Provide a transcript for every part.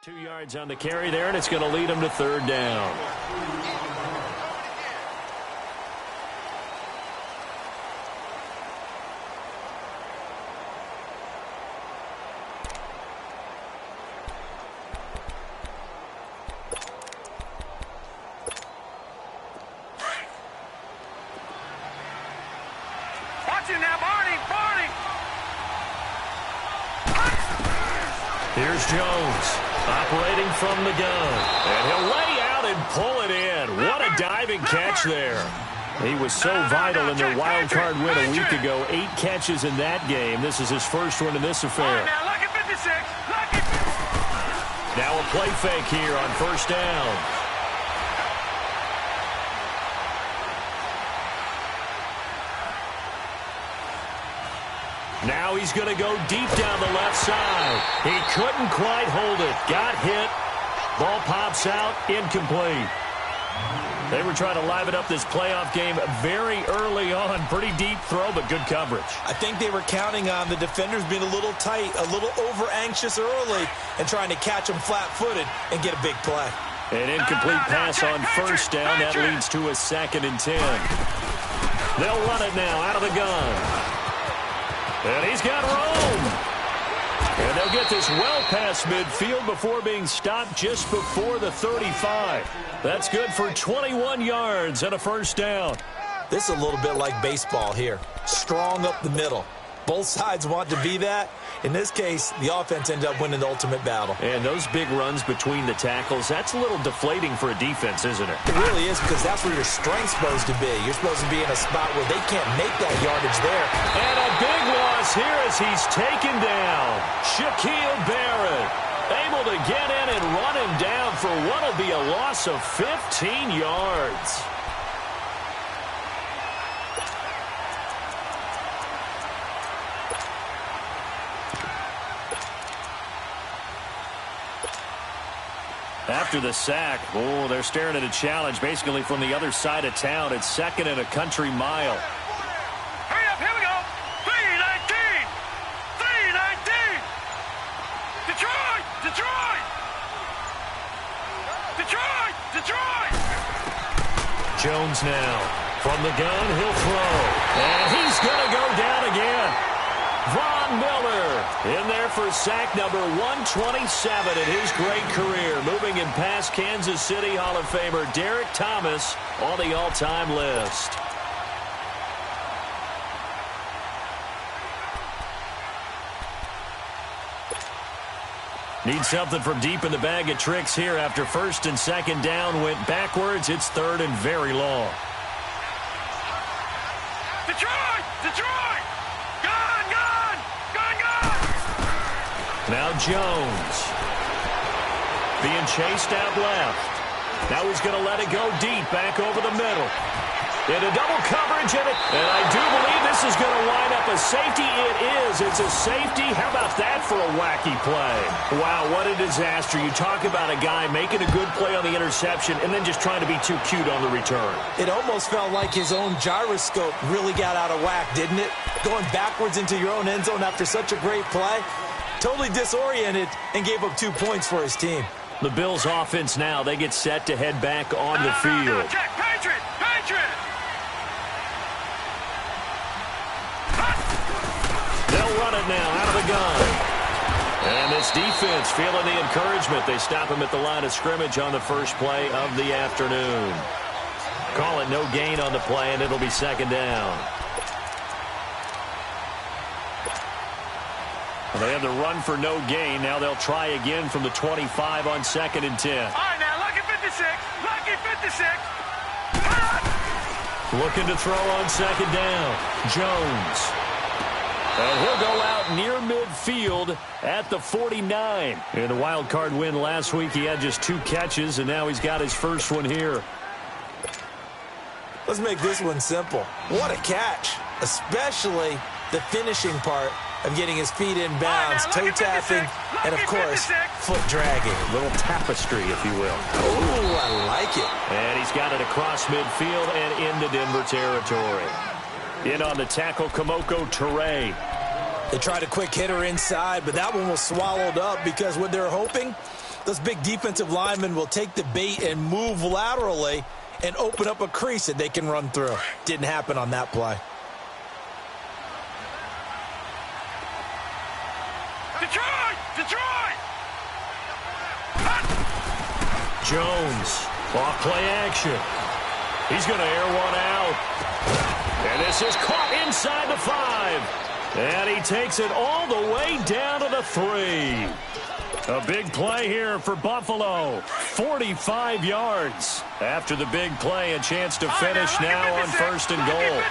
2 yards on the carry there, and it's going to lead them to third down. Here's Jones, operating from the gun. And he'll lay out and pull it in. What a diving catch there. He was so vital in their wild card win a week ago. 8 catches in that game. This is his first one in this affair. Now a play fake here on first down. Now he's going to go deep down the left side. He couldn't quite hold it. Got hit. Ball pops out. Incomplete. They were trying to liven up this playoff game very early on. Pretty deep throw, but good coverage. I think they were counting on the defenders being a little tight, a little over-anxious early, and trying to catch them flat-footed and get a big play. An incomplete pass on first down. That leads to a 2nd and 10. They'll run it now out of the gun. And he's got room. And they'll get this well past midfield before being stopped just before the 35. That's good for 21 yards and a first down. This is a little bit like baseball here. Strong up the middle. Both sides want to be that. In this case, the offense ended up winning the ultimate battle. And those big runs between the tackles, that's a little deflating for a defense, isn't it? It really is, because that's where your strength's supposed to be. You're supposed to be in a spot where they can't make that yardage there. And a big loss here as he's taken down. Shaquille Barrett able to get in and run him down for what will be a loss of 15 yards. After the sack, they're staring at a challenge basically from the other side of town. It's 2nd and a country mile. Hurry up, here we go. 3-19. 3-19. Detroit! Detroit! Detroit! Detroit! Jones now. From the gun, he'll throw. And he's going to go down again. Von Miller in there for sack number 127 in his great career. Moving him past Kansas City Hall of Famer Derek Thomas on the all-time list. Need something from deep in the bag of tricks here after 1st and 2nd down went backwards. It's 3rd and very long. Detroit! Detroit! Gun! Gun! Gun! Gun! Now Jones being chased out left. Now he's going to let it go deep back over the middle. Into double coverage in it. And I do believe this is going to wind up a safety. It is. It's a safety. How about that for a wacky play? Wow, what a disaster. You talk about a guy making a good play on the interception and then just trying to be too cute on the return. It almost felt like his own gyroscope really got out of whack, didn't it? Going backwards into your own end zone after such a great play. Totally disoriented and gave up 2 points for his team. The Bills offense now, they get set to head back on the field. Check, Patriot! Patriot! They'll run it now out of the gun. And this defense feeling the encouragement. They stop him at the line of scrimmage on the first play of the afternoon. Call it no gain on the play, and it'll be 2nd down. Well, they had the run for no gain. Now they'll try again from the 25 on 2nd and 10. All right, now, lucky 56. Lucky 56. Looking to throw on 2nd down. Jones. And he'll go out near midfield at the 49. In the wild card win last week, he had just 2 catches, and now he's got his first one here. Let's make this one simple. What a catch, especially the finishing part of getting his feet in bounds, toe tapping, and of course, foot dragging. A little tapestry, if you will. Oh, I like it. And he's got it across midfield and into Denver territory. In on the tackle, Kamoko Toure. They tried a quick hitter inside, but that one was swallowed up because what they're hoping Those big defensive linemen will take the bait and move laterally and open up a crease that they can run through. Didn't happen on that play. Detroit! Detroit! Jones, off play action. He's going to air one out. And this is caught inside the 5. And he takes it all the way down to the 3. A big play here for Buffalo. 45 yards. After the big play, a chance to finish now on 1st and goal.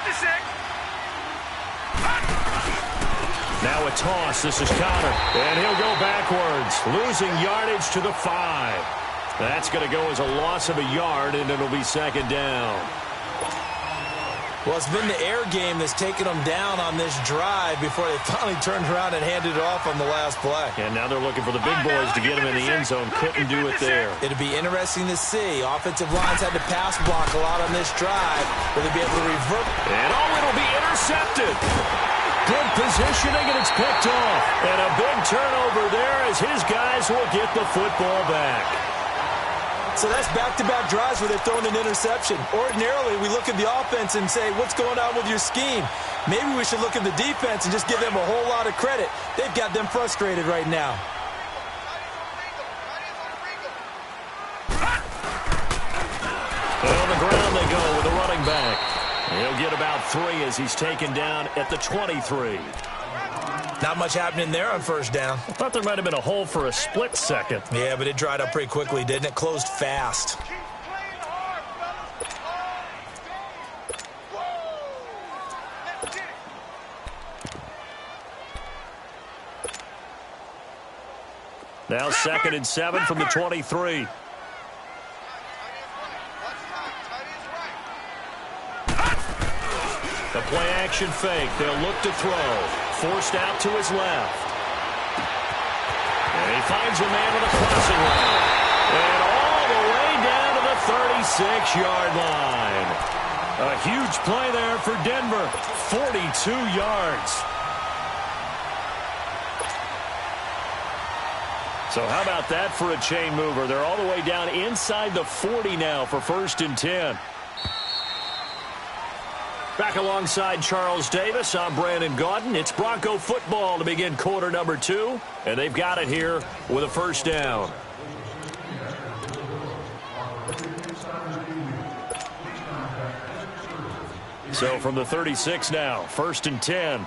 Now a toss. This is Connor. And he'll go backwards, losing yardage to the 5. That's going to go as a loss of a yard, and it'll be 2nd down. Well, it's been the air game that's taken them down on this drive before they finally turned around and handed it off on the last play. And now they're looking for the big boys to get him in the end zone. Couldn't do it there. It'll be interesting to see. Offensive lines had to pass block a lot on this drive. Will they be able to revert? And it'll be intercepted. Good positioning, and it's picked off. And a big turnover there as his guys will get the football back. So that's back-to-back drives where they're throwing an interception. Ordinarily, we look at the offense and say, what's going on with your scheme? Maybe we should look at the defense and just give them a whole lot of credit. They've got them frustrated right now. And on the ground they go with the running back. He'll get about 3 as he's taken down at the 23. Not much happening there on 1st down. I thought there might have been a hole for a split second. Yeah, but it dried up pretty quickly, didn't it? Closed fast. Now 2nd and 7 from the 23. The play action fake. They'll look to throw. Forced out to his left. And he finds a man with a crossing route. And all the way down to the 36-yard line. A huge play there for Denver. 42 yards. So how about that for a chain mover? They're all the way down inside the 40 now for 1st and 10. Back alongside Charles Davis, I'm Brandon Gaudin. It's Bronco football to begin quarter number 2, and they've got it here with a 1st down. So from the 36 now, 1st and 10.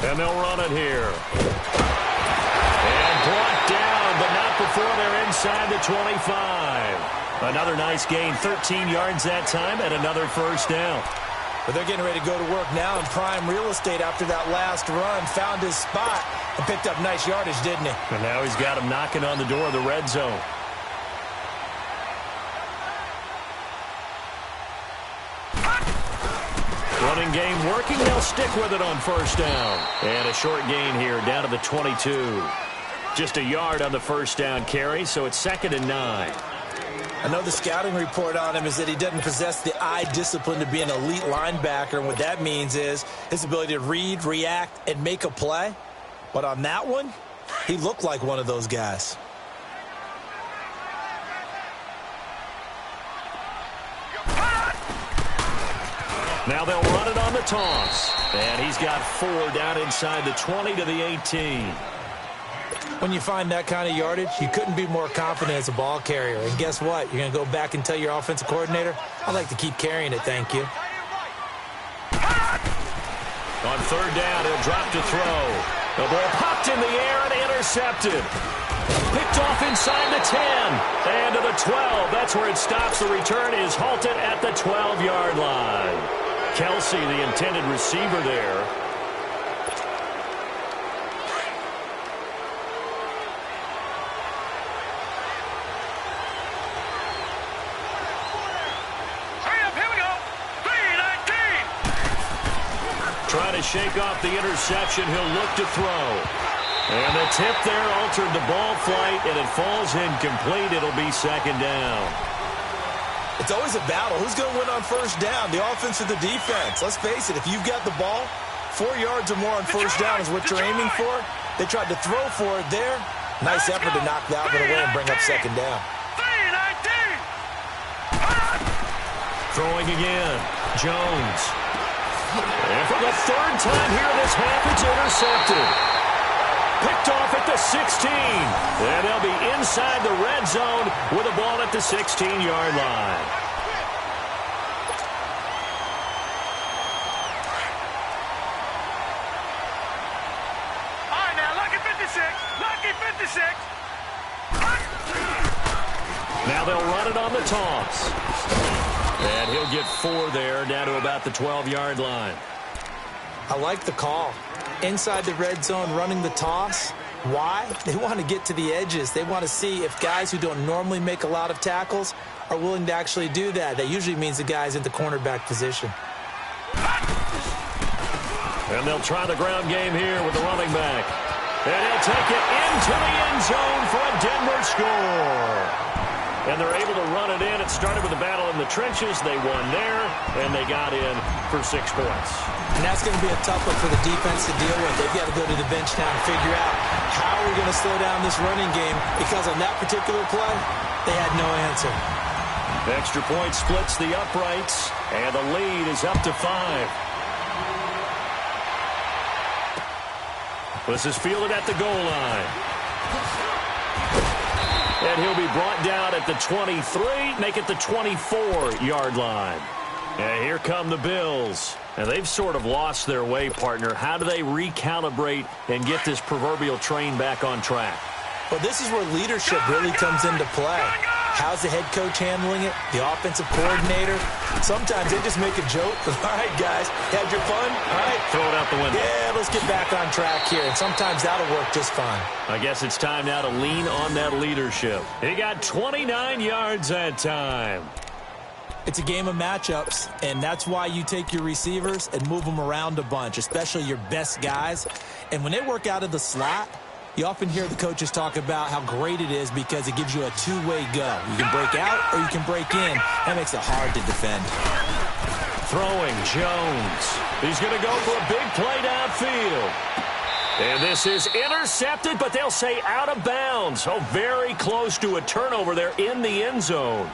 And they'll run it here. And brought down, but not before they're inside the 25. Another nice gain, 13 yards that time, and another 1st down. But they're getting ready to go to work now in prime real estate after that last run. Found his spot and picked up nice yardage, didn't he? And now he's got him knocking on the door of the red zone. Running game working. They'll stick with it on 1st down. And a short gain here down to the 22. Just a yard on the 1st down carry, so it's 2nd and 9. I know the scouting report on him is that he doesn't possess the eye discipline to be an elite linebacker, and what that means is his ability to read, react, and make a play. But on that one, he looked like one of those guys. Now they'll run it on the toss. And he's got 4 down inside the 20 to the 18. When you find that kind of yardage, you couldn't be more confident as a ball carrier. And guess what? You're going to go back and tell your offensive coordinator, I'd like to keep carrying it, thank you. On 3rd down, he'll drop to throw. The ball popped in the air and intercepted. Picked off inside the 10. And to the 12. That's where it stops. The return is halted at the 12-yard line. Kelsey, the intended receiver there. Trying to shake off the interception. He'll look to throw. And the tip there altered the ball flight, and it falls incomplete. It'll be 2nd down. It's always a battle. Who's going to win on 1st down, the offense or the defense? Let's face it, if you've got the ball, 4 yards or more on first down is what you're aiming for. They tried to throw for it there. Nice effort to knock that one away and bring up second down. Throwing again. Jones. And for the third time here this half, it's intercepted. Picked off at the 16. And they'll be inside the red zone with a ball at the 16-yard line. All right, now, lucky 56. Lucky 56. Now they'll run it on the toss. And he'll get 4 there, down to about the 12-yard line. I like the call. Inside the red zone, running the toss. Why? They want to get to the edges. They want to see if guys who don't normally make a lot of tackles are willing to actually do that. That usually means the guy's in the cornerback position. And they'll try the ground game here with the running back. And he'll take it into the end zone for a Denver score. And they're able to run it in. It started with a battle in the trenches. They won there, and they got in for 6 points. And that's going to be a tough one for the defense to deal with. They've got to go to the bench now and figure out how we're going to slow down this running game, because on that particular play, they had no answer. The extra point splits the uprights, and the lead is up to 5. This is fielded at the goal line. And he'll be brought down at the 23, make it the 24-yard line. And here come the Bills. And they've sort of lost their way, partner. How do they recalibrate and get this proverbial train back on track? Well, this is where leadership really comes into play. How's the head coach handling it? The offensive coordinator? Sometimes they just make a joke. All right, guys, had your fun? All right. Throw it out the window. Yeah, let's get back on track here. And sometimes that'll work just fine. I guess it's time now to lean on that leadership. He got 29 yards that time. It's a game of matchups, and that's why you take your receivers and move them around a bunch, especially your best guys. And when they work out of the slot, you often hear the coaches talk about how great it is because it gives you a two-way go. You can break out or you can break in. That makes it hard to defend. Throwing, Jones. He's going to go for a big play downfield. And this is intercepted, but they'll say out of bounds. Oh, very close to a turnover there in the end zone.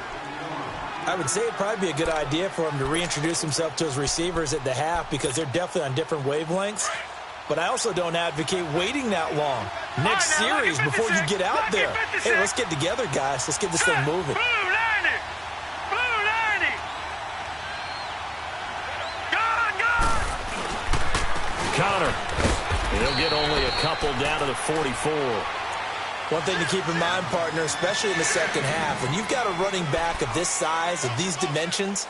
I would say it'd probably be a good idea for him to reintroduce himself to his receivers at the half because they're definitely on different wavelengths. But I also don't advocate waiting that long. Next series before you get out there. Hey, let's get together, guys. Let's get this thing moving. Blue 90. Blue 90. Gone. Connor. He'll get only a couple down to the 44. One thing to keep in mind, partner, especially in the second half, when you've got a running back of this size, of these dimensions,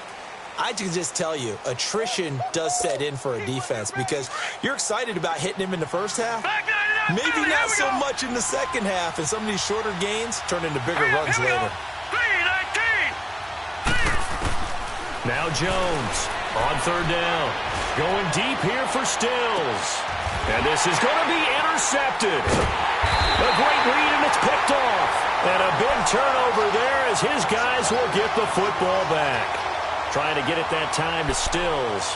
I can just tell you, attrition does set in for a defense because you're excited about hitting him in the first half. Maybe not so much in the second half, and some of these shorter gains turn into bigger runs later. Now Jones on third down. Going deep here for Stills. And this is going to be intercepted. A great read, and it's picked off. And a big turnover there as his guys will get the football back. Trying to get it that time to Stills.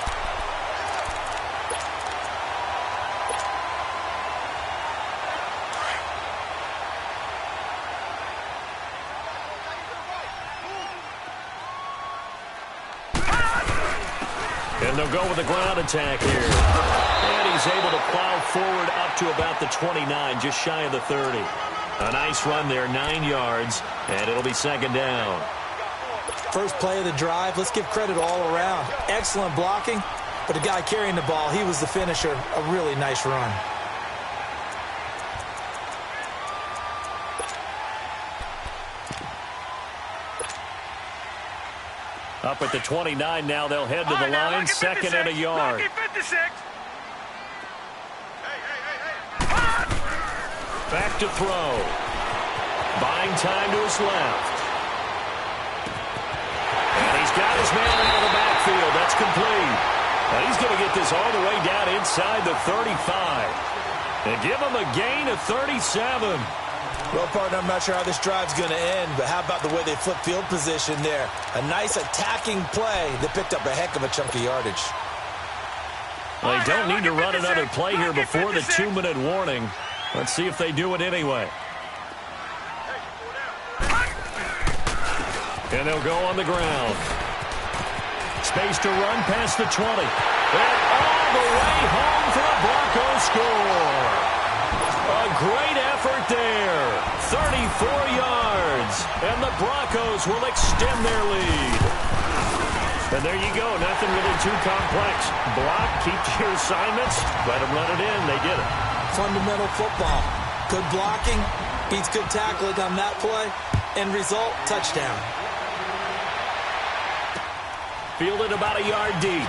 And they'll go with the ground attack here. And he's able to plow forward up to about the 29, just shy of the 30. A nice run there, 9 yards, and it'll be second down. First play of the drive, let's give credit all around. Excellent blocking, but the guy carrying the ball, he was the finisher. A really nice run. Up at the 29 now, they'll head to the line, second and a yard. Back to throw. Buying time to his left. And he's got his man out of the backfield. That's complete. And he's going to get this all the way down inside the 35. And give him a gain of 37. Well, partner, I'm not sure how this drive's going to end, but how about the way they flip field position there? A nice attacking play that picked up a heck of a chunk of yardage. They don't need to run another play here before the 2-minute warning. Let's see if they do it anyway. And they'll go on the ground. Space to run past the 20. And all the way home for a Broncos score. A great effort there. 34 yards. And the Broncos will extend their lead. And there you go. Nothing really too complex. Block, keep to your assignments. Let them run it in. They did it. Fundamental football. Good blocking. Beats good tackling on that play. End result, touchdown. Fielded about a yard deep.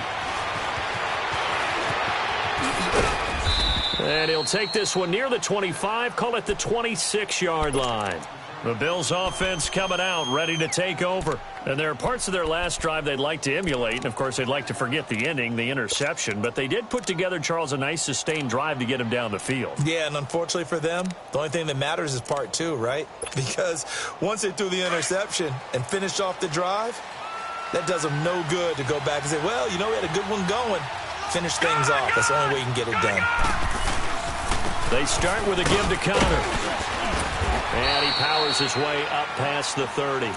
And he'll take this one near the 25, call it the 26-yard line. The Bills offense coming out, ready to take over. And there are parts of their last drive they'd like to emulate. And, of course, they'd like to forget the ending, the interception. But they did put together, Charles, a nice sustained drive to get him down the field. Yeah, and unfortunately for them, the only thing that matters is part two, right? Because once they threw the interception and finished off the drive, that does them no good to go back and say, well, you know, we had a good one going. Finish things off. That's the only way you can get it done. They start with a give to Connor. And he powers his way up past the 30.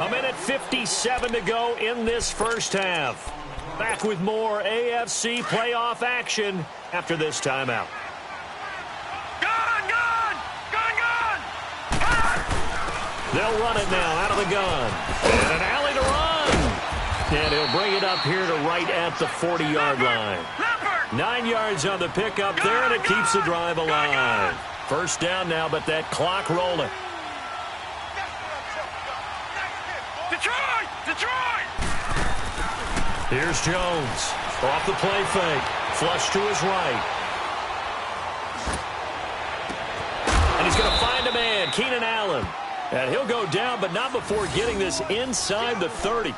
A minute 57 to go in this first half. Back with more AFC playoff action after this timeout. They'll run it now out of the gun. And an alley to run. And he'll bring it up here to right at the 40-yard line. 9 yards on the pickup there, and it keeps the drive alive. First down now, but that clock rolling. Detroit! Here's Jones. Off the play fake. Flush to his right. And he's going to find a man, Keenan Allen. And he'll go down, but not before getting this inside the 30.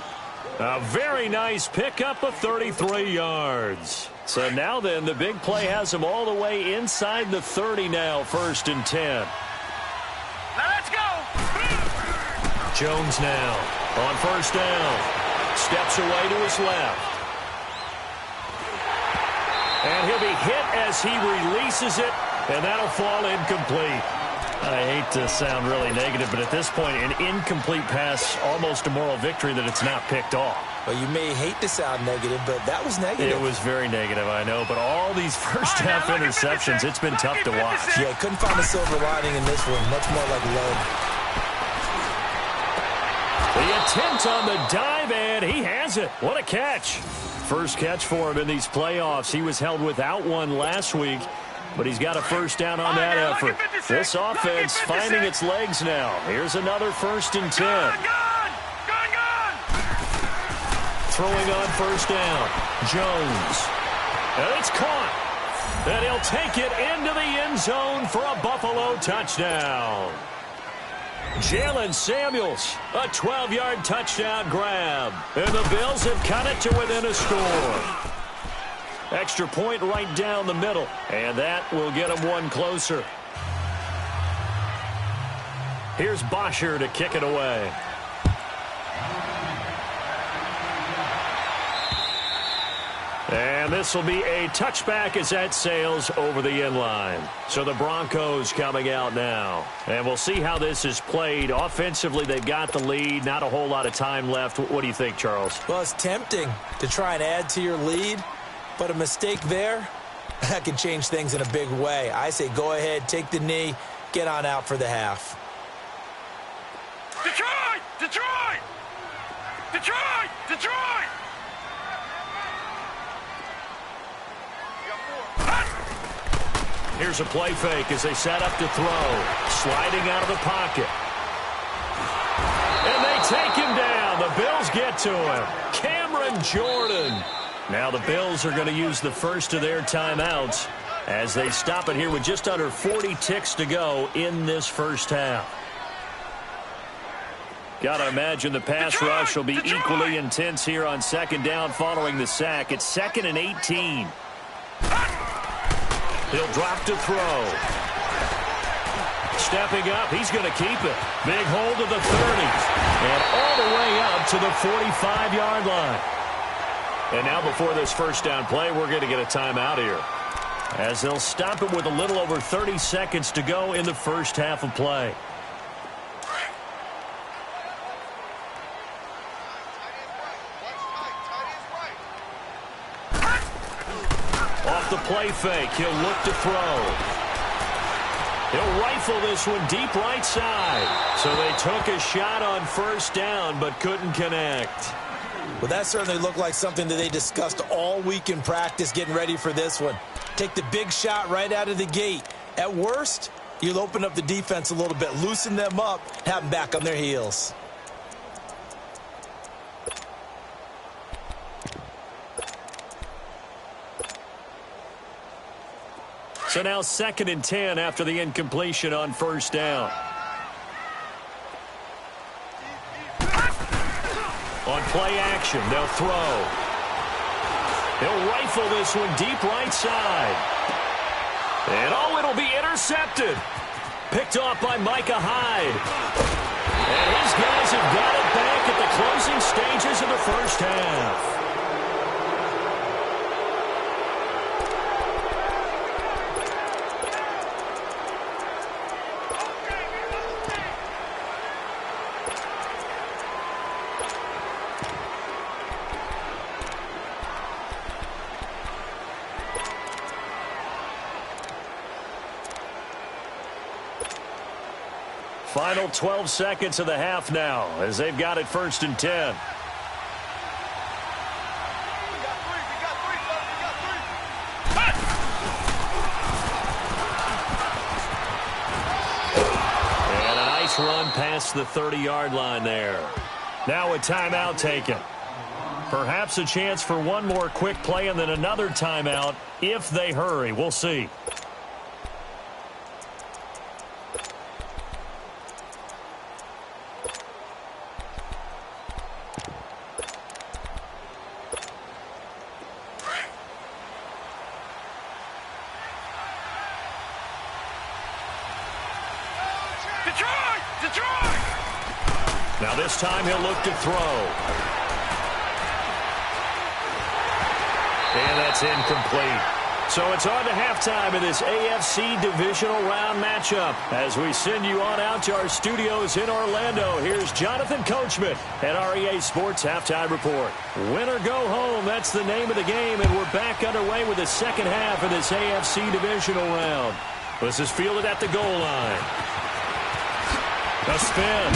A very nice pickup of 33 yards. So now then, the big play has him all the way inside the 30 now, 1st and 10. Let's go! Jones now on first down. Steps away to his left. And he'll be hit as he releases it, and that'll fall incomplete. I hate to sound really negative, but at this point, an incomplete pass, almost a moral victory that it's not picked off. Well, you may hate to sound negative, but that was negative. It was very negative, I know, but all these first-half interceptions, it's been tough to watch. Yeah, couldn't find a silver lining in this one. Much more like lead. The attempt on the dive, and he has it. What a catch. First catch for him in these playoffs. He was held without one last week, but he's got a first down on that effort. This offense finding its legs now. Here's another 1st and 10. Throwing on first down. Jones. And it's caught. And he'll take it into the end zone for a Buffalo touchdown. Jalen Samuels, a 12-yard touchdown grab. And the Bills have cut it to within a score. Extra point right down the middle. And that will get them one closer. Here's Bosher to kick it away. And this will be a touchback as that sails over the end line. So the Broncos coming out now. And we'll see how this is played. Offensively, they've got the lead. Not a whole lot of time left. What do you think, Charles? Well, it's tempting to try and add to your lead, but a mistake there, that can change things in a big way. I say go ahead, take the knee, get on out for the half. Detroit! Detroit! Detroit! Detroit! Here's a play fake as they set up to throw. Sliding out of the pocket. And they take him down. The Bills get to him. Cameron Jordan. Now the Bills are going to use the first of their timeouts as they stop it here with just under 40 ticks to go in this first half. Got to imagine the pass rush will be equally intense here on second down following the sack. It's 2nd and 18. He'll drop to throw. Stepping up, he's going to keep it. Big hold of the 30. And all the way up to the 45-yard line. And now before this first down play, we're going to get a timeout here, as they'll stop it with a little over 30 seconds to go in the first half of play. Off the play fake, he'll look to throw. He'll rifle this one deep right side. So they took a shot on first down but couldn't connect. Well, that certainly looked like something that they discussed all week in practice getting ready for this one. Take the big shot right out of the gate. At worst, you'll open up the defense a little bit, loosen them up, have them back on their heels. So now 2nd and 10 after the incompletion on first down. On play action, they'll throw. He'll rifle this one deep right side. And it'll be intercepted. Picked off by Micah Hyde. And his guys have got it back at the closing stages of the first half. Final 12 seconds of the half now as they've got it 1st and 10. And a nice run past the 30-yard line there. Now a timeout taken. Perhaps a chance for one more quick play and then another timeout if they hurry. We'll see. Now this time he'll look to throw. And that's incomplete. So it's on to halftime of this AFC divisional round matchup. As we send you on out to our studios in Orlando, here's Jonathan Coachman at REA Sports Halftime Report. Win or go home, that's the name of the game, and we're back underway with the second half of this AFC divisional round. This is fielded at the goal line. A spin.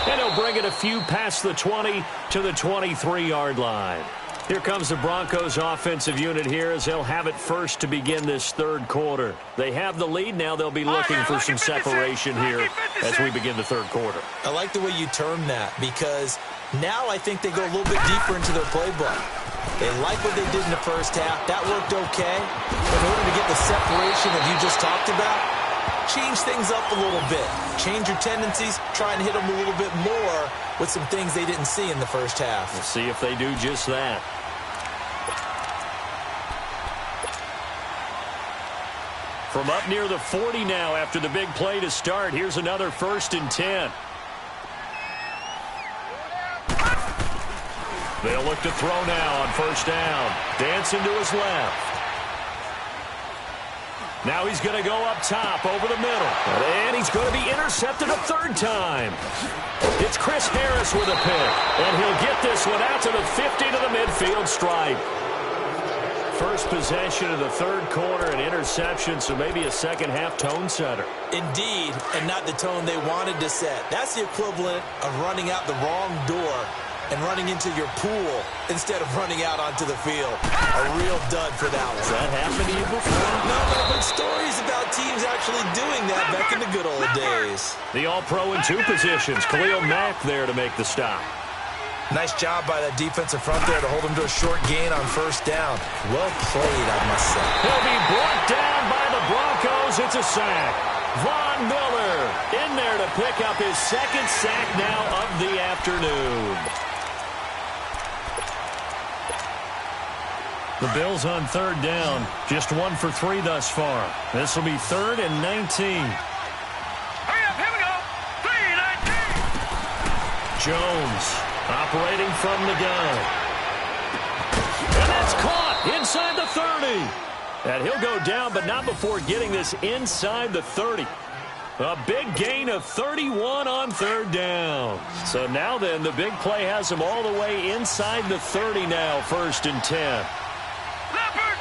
And he'll bring it a few past the 20 to the 23-yard line. Here comes the Broncos offensive unit here as they'll have it first to begin this third quarter. They have the lead. Now they'll be looking for some separation here as we begin the third quarter. I like the way you term that because now I think they go a little bit deeper into their playbook. They like what they did in the first half. That worked okay. But in order to get the separation that you just talked about, change things up a little bit. Change your tendencies. Try and hit them a little bit more with some things they didn't see in the first half. We'll see if they do just that. From up near the 40 now after the big play to start. Here's another 1st and 10. They'll look to throw now on first down. Dancing to his left. Now he's going to go up top over the middle. And he's going to be intercepted a third time. It's Chris Harris with a pick. And he'll get this one out to the 50 to the midfield stripe. First possession of the third quarter, an interception, so maybe a second-half tone setter. Indeed, and not the tone they wanted to set. That's the equivalent of running out the wrong door and running into your pool instead of running out onto the field. A real dud for that one. Has that happened to you before? No, but stories about teams actually doing that back in the good old days. The All-Pro in two positions. Khalil Mack there to make the stop. Nice job by that defensive front there to hold him to a short gain on first down. Well played, I must say. He'll be brought down by the Broncos. It's a sack. Von Miller in there to pick up his second sack now of the afternoon. The Bills on third down. Just 1 for 3 thus far. This will be 3rd and 19. Hurry up, here we go. 3-19. Jones operating from the gun. that's caught inside the 30. And he'll go down, but not before getting this inside the 30. A big gain of 31 on third down. So now then, the big play has him all the way inside the 30 now, 1st and 10. Leopard!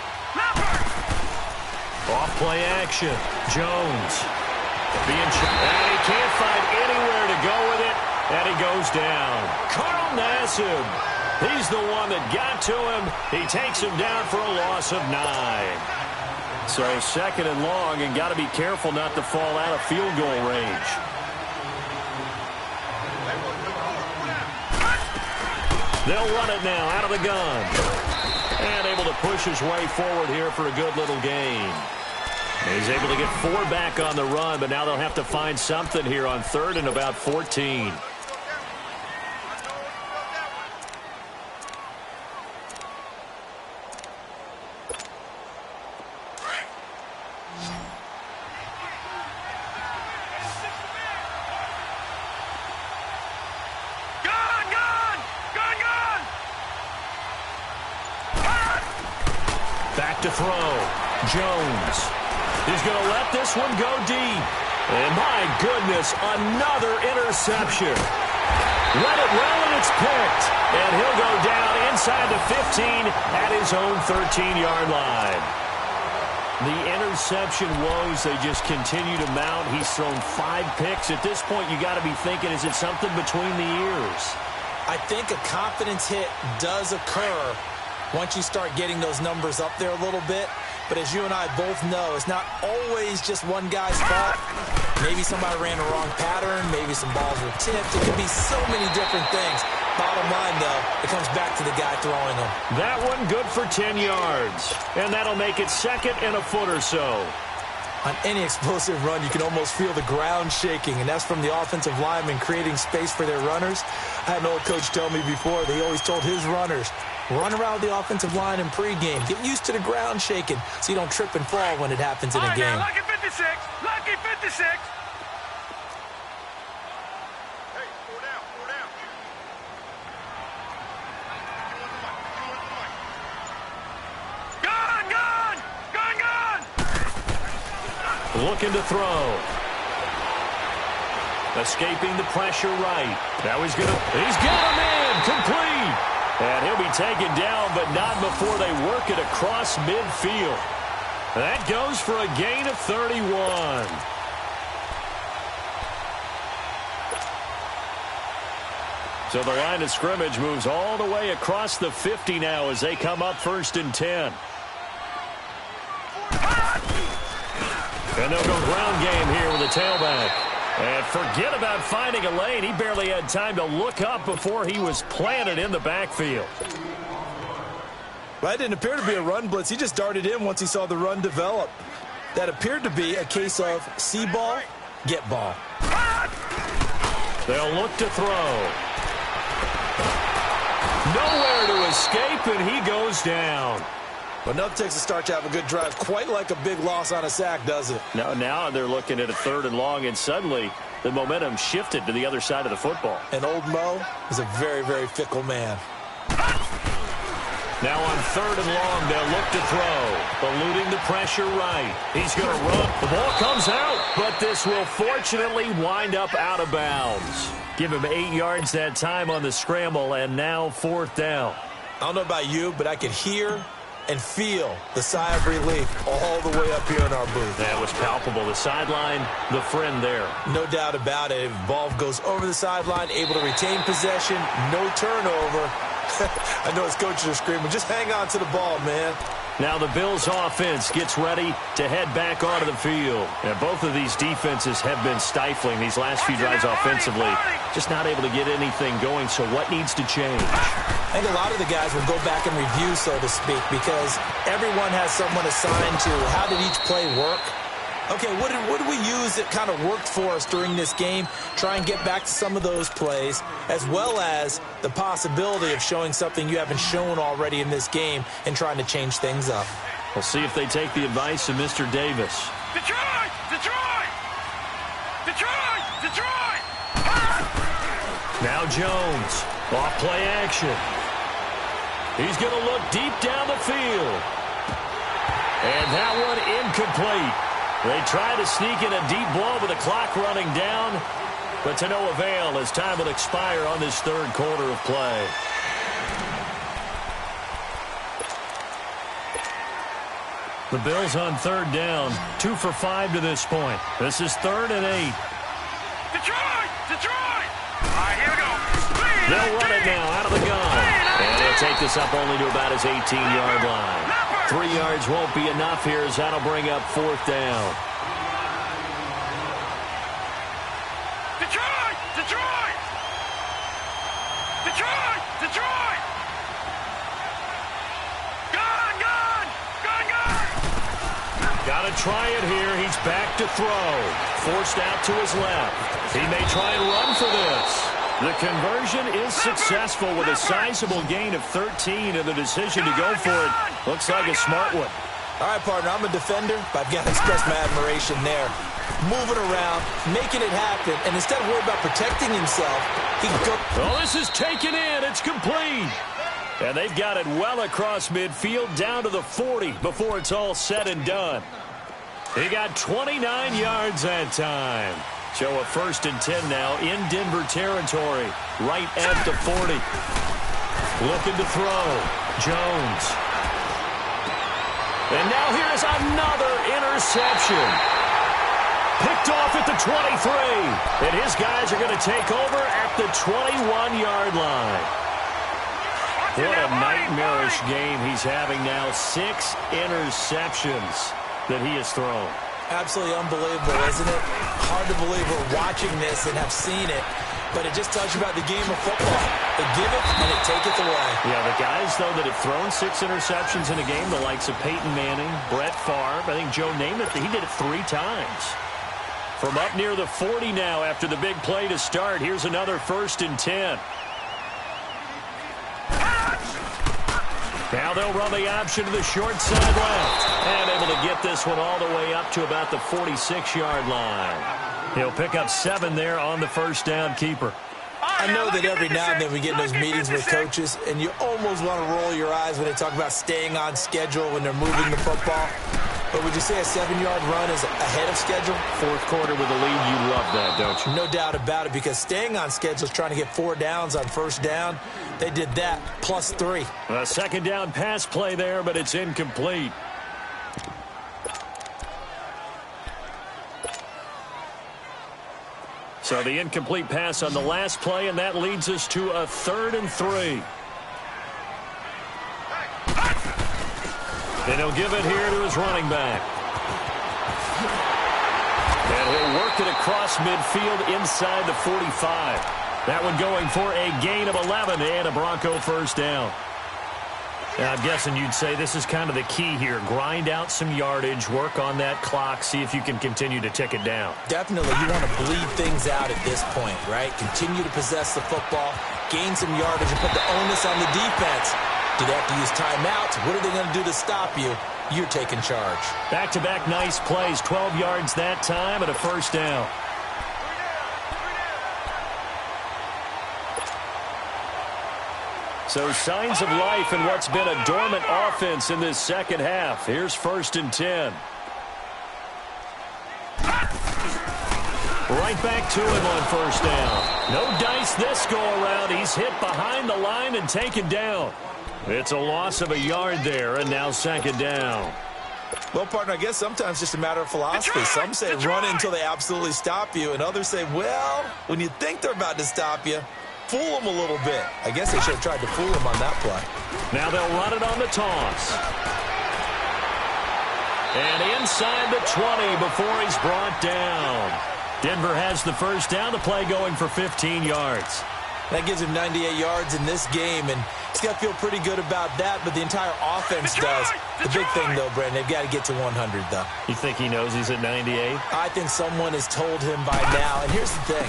Off play action. Jones. And he can't find anywhere to go with it, and he goes down. Carl Nassib. He's the one that got to him. He takes him down for a loss of 9. So 2nd and long, and got to be careful not to fall out of field goal range. They'll run it now out of the gun. And able to push his way forward here for a good little gain. He's able to get 4 back on the run, but now they'll have to find something here on 3rd and about 14. To throw. Jones. He's going to let this one go deep. And my goodness, another interception. Let it roll and it's picked. And he'll go down inside the 15 at his own 13-yard line. The interception woes, they just continue to mount. He's thrown 5 picks. At this point, you got to be thinking, is it something between the ears? I think a confidence hit does occur once you start getting those numbers up there a little bit. But as you and I both know, it's not always just one guy's fault. Maybe somebody ran a wrong pattern. Maybe some balls were tipped. It could be so many different things. Bottom line, though, it comes back to the guy throwing them. That one good for 10 yards. And that'll make it 2nd and a foot or so. On any explosive run, you can almost feel the ground shaking, and that's from the offensive linemen creating space for their runners. I had an old coach tell me before, they always told his runners, run around the offensive line in pregame. Get used to the ground shaking so you don't trip and fall when it happens in a game. Lucky 56! Lucky 56! Hey, slow down, slow down. Gun, gun! Gun, gun! Looking to throw. Escaping the pressure right. Now he's got him in. Complete. And he'll be taken down, but not before they work it across midfield. That goes for a gain of 31. So the line of scrimmage moves all the way across the 50 now as they come up 1st and 10. And they'll go ground game here with a tailback. And forget about finding a lane. He barely had time to look up before he was planted in the backfield. Well, that didn't appear to be a run blitz. He just darted in once he saw the run develop. That appeared to be a case of see ball, get ball. They'll look to throw. Nowhere to escape, and he goes down. But enough takes a start to have a good drive. Quite like a big loss on a sack, does it? Now they're looking at a 3rd and long, and suddenly the momentum shifted to the other side of the football. And old Mo is a very, very fickle man. Now on 3rd and long, they'll look to throw. Eluding the pressure right. He's going to run. The ball comes out, but this will fortunately wind up out of bounds. Give him 8 yards that time on the scramble, and now 4th down. I don't know about you, but I could hear and feel the sigh of relief all the way up here in our booth. That was palpable. The sideline, the friend there. No doubt about it. Ball goes over the sideline, able to retain possession, no turnover. I know his coaches are screaming, just hang on to the ball, man. Now the Bills offense gets ready to head back onto the field. And both of these defenses have been stifling these last few drives offensively. Just not able to get anything going, so what needs to change? I think a lot of the guys will go back and review, so to speak, because everyone has someone assigned to how did each play work. Okay, what did we use that kind of worked for us during this game? Try and get back to some of those plays, as well as the possibility of showing something you haven't shown already in this game and trying to change things up. We'll see if they take the advice of Mr. Davis. Detroit! Detroit! Detroit! Detroit! Now Jones, off play action. He's going to look deep down the field. And that one incomplete. They try to sneak in a deep ball with the clock running down, but to no avail as time will expire on this third quarter of play. The Bills on third down, 2 for 5 to this point. This is 3rd and 8. Detroit! Detroit! All right, here we go. They'll run it now out of the gun. And they'll take this up only to about his 18-yard line. 3 yards won't be enough here as that'll bring up 4th down. Detroit! Detroit! Detroit! Detroit! Gun! Gun! Gun! Gun! Got to try it here. He's back to throw. Forced out to his left. He may try and run for this. The conversion is successful with a sizable gain of 13, and the decision to go for it looks like a smart one. All right, partner, I'm a defender, but I've got to express my admiration there. Moving around, making it happen, and instead of worrying about protecting himself, he can go. Oh, this is taken in. It's complete. And they've got it well across midfield down to the 40 before it's all said and done. He got 29 yards that time. So a 1st and 10 now in Denver territory, right at the 40. Looking to throw. Jones. And now here's another interception. Picked off at the 23. And his guys are going to take over at the 21-yard line. What a nightmarish game he's having now. 6 interceptions that he has thrown. Absolutely unbelievable, isn't it? Hard to believe we're watching this and have seen it, but it just tells you about the game of football. They give it and they take it away. Yeah, the guys, though, that have thrown 6 interceptions in a game, the likes of Peyton Manning, Brett Favre, I think Joe Namath, he did it 3 times. From up near the 40 now after the big play to start, here's another 1st and 10. Now they'll run the option to the short side left. And able to get this one all the way up to about the 46-yard line. He'll pick up 7 there on the 1st down keeper. I know that every now and then we get in those meetings with coaches, and you almost want to roll your eyes when they talk about staying on schedule when they're moving the football. But would you say a 7-yard run is ahead of schedule? 4th quarter with a lead, you love that, don't you? No doubt about it, because staying on schedule is trying to get 4 downs on 1st down. They did that, plus 3. A 2nd down pass play there, but it's incomplete. So the incomplete pass on the last play, and that leads us to a 3rd and 3. And he'll give it here to his running back. And he'll work it across midfield inside the 45. That one going for a gain of 11 and a Bronco 1st down. Now, I'm guessing you'd say this is kind of the key here. Grind out some yardage, work on that clock, see if you can continue to tick it down. Definitely. You want to bleed things out at this point, right? Continue to possess the football, gain some yardage, and put the onus on the defense. Do they have to use timeouts? What are they going to do to stop you? You're taking charge. Back-to-back nice plays, 12 yards that time and a 1st down. So signs of life in what's been a dormant offense in this 2nd half. Here's 1st and 10. Right back to him on 1st down. No dice this go-around. He's hit behind the line and taken down. It's a loss of a yard there, and now 2nd down. Well, partner, I guess sometimes it's just a matter of philosophy. Some say run until they absolutely stop you, and others say, well, when you think they're about to stop you, fool them a little bit. I guess they should have tried to fool him on that play. Now they'll run it on the toss. And inside the 20 before he's brought down. Denver has the 1st down. The play going for 15 yards. That gives him 98 yards in this game, and he's got to feel pretty good about that, but the entire offense does. The big thing, though, Brandon, they've got to get to 100, though. You think he knows he's at 98? I think someone has told him by now, and here's the thing.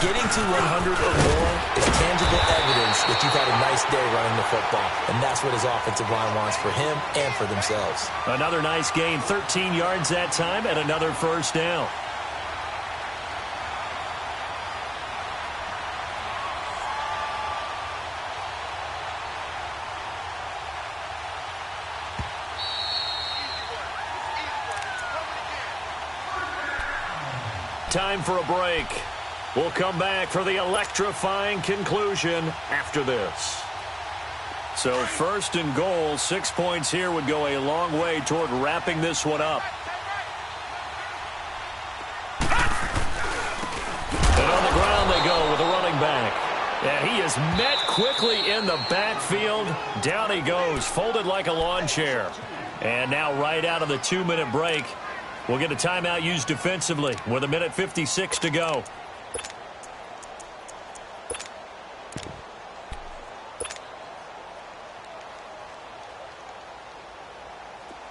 Getting to 100 or more is tangible evidence that you've had a nice day running the football, and that's what his offensive line wants for him and for themselves. Another nice gain, 13 yards that time, and another 1st down. time for a break. We'll come back for the electrifying conclusion after this. So 1st and goal, 6 points here would go a long way toward wrapping this one up. And on the ground they go with a running back. And he is met quickly in the backfield. Down he goes, folded like a lawn chair. And now right out of the 2-minute break, we'll get a timeout used defensively with 1:56 to go.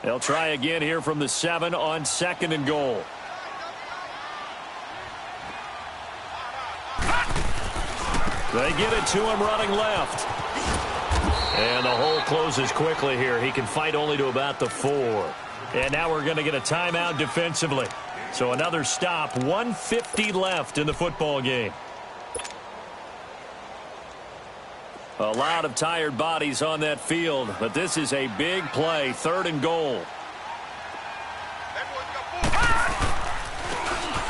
They'll try again here from the 7 on 2nd and goal. They get it to him running left. And the hole closes quickly here. He can fight only to about the 4. And now we're going to get a timeout defensively. So another stop. 1:50 left in the football game. A lot of tired bodies on that field, but this is a big play. 3rd and goal.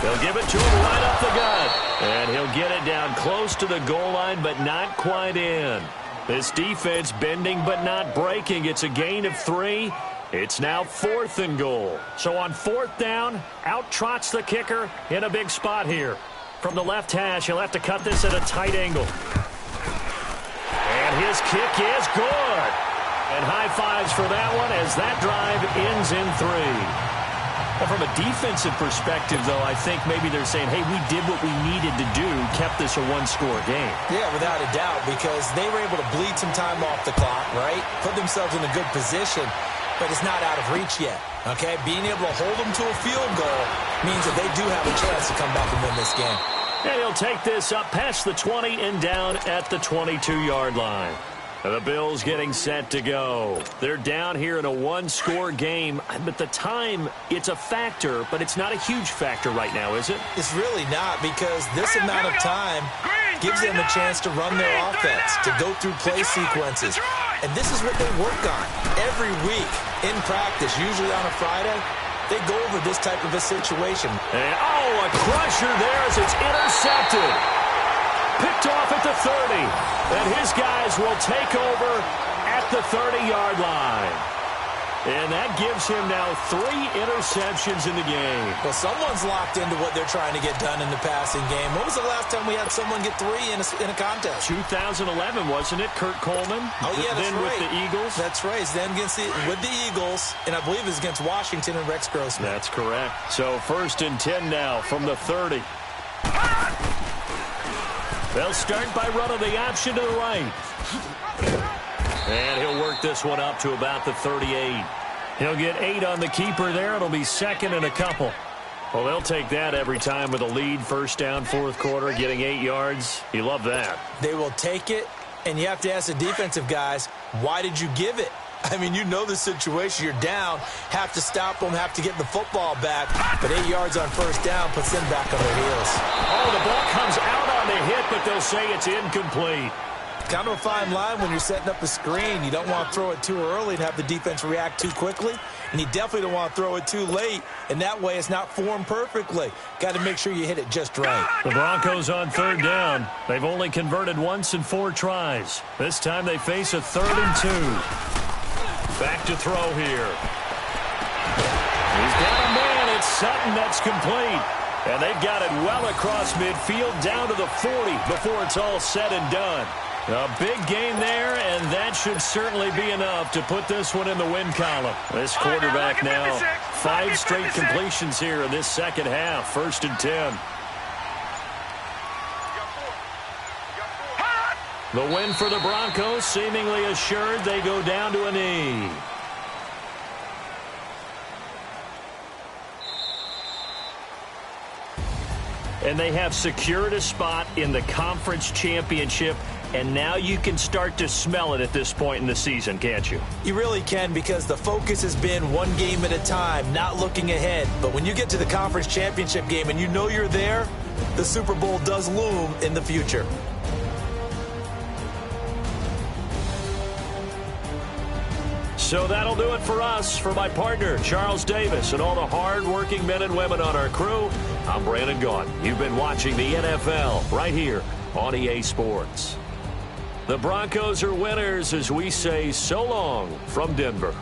They'll give it to him right up the gut. And he'll get it down close to the goal line, but not quite in. This defense bending but not breaking. It's a gain of 3. It's now 4th and goal. So on 4th down, out trots the kicker in a big spot here. From the left hash, he'll have to cut this at a tight angle. And his kick is good. And high fives for that one as that drive ends in 3. And from a defensive perspective, though, I think maybe they're saying, hey, we did what we needed to do, kept this a 1-score game. Yeah, without a doubt, because they were able to bleed some time off the clock, right? Put themselves in a good position, but it's not out of reach yet, okay? Being able to hold them to a field goal means that they do have a chance to come back and win this game. And he'll take this up past the 20 and down at the 22-yard line. The Bills getting set to go. They're down here in a 1-score game, but the time, it's a factor, but it's not a huge factor right now, is it? It's really not, because this amount of time gives them a chance to run their offense, to go through play sequences. And this is what they work on every week in practice, usually on a Friday. They go over this type of a situation. And, a crusher there as it's intercepted. Picked off at the 30. And his guys will take over at the 30-yard line. And that gives him now 3 interceptions in the game. Well, someone's locked into what they're trying to get done in the passing game. When was the last time we had someone get 3 in a contest? 2011, wasn't it? Kurt Coleman? Oh, yeah, that's then right. with the Eagles? That's right. Then with the Eagles, and I believe it was against Washington and Rex Grossman. That's correct. So 1st and 10 now from the 30. They'll start by running the option to the right. And he'll work this one up to about the 38. He'll get 8 on the keeper there. It'll be 2nd and a couple. Well, they'll take that every time with a lead. 1st down, 4th quarter, getting 8 yards. You love that. They will take it, and you have to ask the defensive guys, why did you give it? I mean, you know the situation. You're down, have to stop them, have to get the football back. But 8 yards on 1st down puts them back on their heels. Oh, the ball comes out on the hit, but they'll say it's incomplete. Kind of a fine line when you're setting up a screen. You don't want to throw it too early and have the defense react too quickly. And you definitely don't want to throw it too late. And that way it's not formed perfectly. Got to make sure you hit it just right. The Broncos on 3rd down. They've only converted once in 4 tries. This time they face a 3rd and 2. Back to throw here. He's got a man. It's Sutton that's complete. And they've got it well across midfield down to the 40 before it's all said and done. A big gain there, and that should certainly be enough to put this one in the win column. This quarterback now, 5 straight completions here in this second half. 1st and 10. The win for the Broncos, seemingly assured. They go down to a knee. And they have secured a spot in the conference championship. And now you can start to smell it at this point in the season, can't you? You really can, because the focus has been one game at a time, not looking ahead. But when you get to the conference championship game and you know you're there, the Super Bowl does loom in the future. So that'll do it for us. For my partner, Charles Davis, and all the hard-working men and women on our crew, I'm Brandon Gaudin. You've been watching the NFL right here on EA Sports. The Broncos are winners as we say so long from Denver.